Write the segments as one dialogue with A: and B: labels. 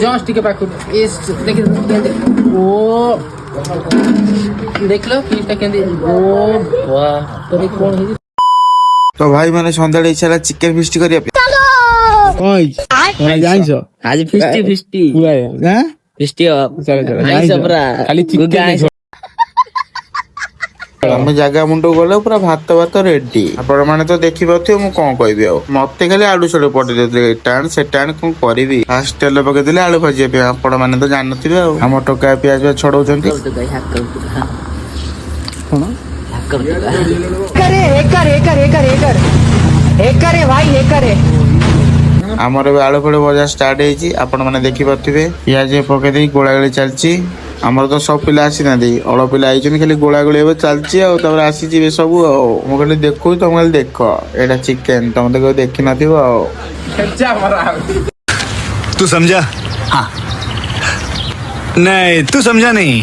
A: Just टिके पाखु इस देख ओ देख लो पीसटा केंदी ओ वाह तो कौन है
B: तो भाई मैंने सन्ध्या इच्छा है चिकेन फिस्ट करिया
A: आज फिस्टी फिस्टी फिस्टी
B: आम जगह मुंडू गले पूरा भात भात रेडी आपण मैंने तो देखी पाथे मु कौन कहबी आ मते खाली आलू छड़े पटे देते टाण से टाण कौन करिवि फास्ट तेल पके देले आलू भाजी पे आपण मैंने तो जान नथिबे आ हम टोका प्याज छड़ौचंती कोन करे भाई आमर आलू फड़े भजा स्टार्ट होती आपण मैंने देखी पाथे पियाज पके दे गोला गोली चलची आमर तो सब पिला आसी ना अल पिला आई खाली गोला गोली चलची आसी सब मुझे देखू तुम खाली देख एटा चिकेन तुम तो देखी न
C: तू समझा? हाँ नहीं तू समझा नहीं।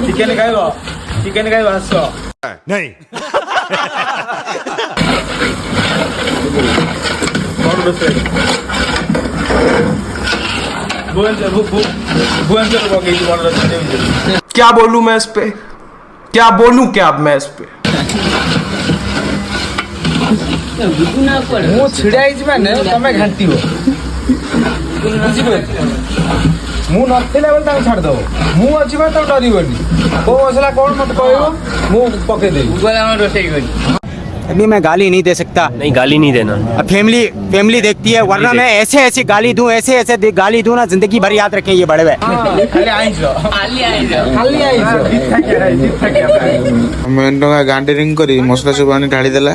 D: चिकेन खाइबो आस
C: नहीं
D: क्या बोलूं मैं इस पे क्या बोलूं क्या अब मैं इस पे मु छिड़ा माने तमें घाटी हो मु नथिला बेले ताको छाड़ दो मु अछि बा तो डरिबनी को मसला कोन मत कहबो मु पके देई गला हम रोसई गनी
E: अभी मैं गाली नहीं दे सकता।
F: नहीं गाली नहीं देना।
E: अब फैमिली देखती है वरना मैं ऐसे गाली दूं ऐसे गाली दूं ना जिंदगी भर याद रखें ये बड़े भाई।
B: गांडीरिंग करी मसला सब आनी ढाली देला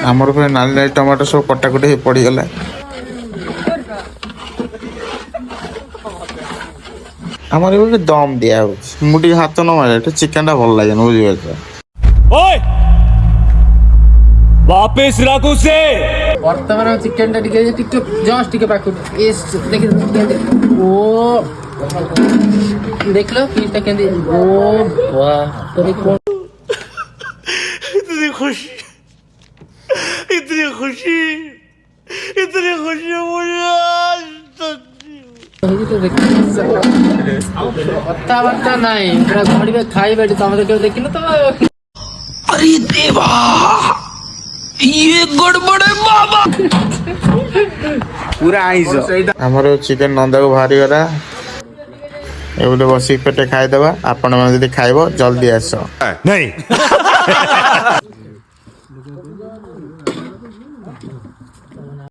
B: हमर पे नाली नाली टमाटो सब कटाकटी पड़ी गला हमर एबे दम दिया मुटी हाथ न मारे चिकन टा भल लागे न बुझि
F: ओए वापस रखो से
A: वर्तमान चिकन टा टिके जस्ट टिके पाखु इस देख ओ देख लो पीसटा केंदी ओ वाह तो कौन
C: इतनी खुशी मुझे
A: पत्ता नहीं पूरा घड़ी में खाई बैठी तुम तो क्यों देखी ना तो
C: अरे देवा ये गड़बड़ है बाबा
B: पूरा आइस हमर चिकन नंदा को भारी गला एबले बसी पेटे खाई देबा आपण माने जदी खाइबो जल्दी आसो
C: नहीं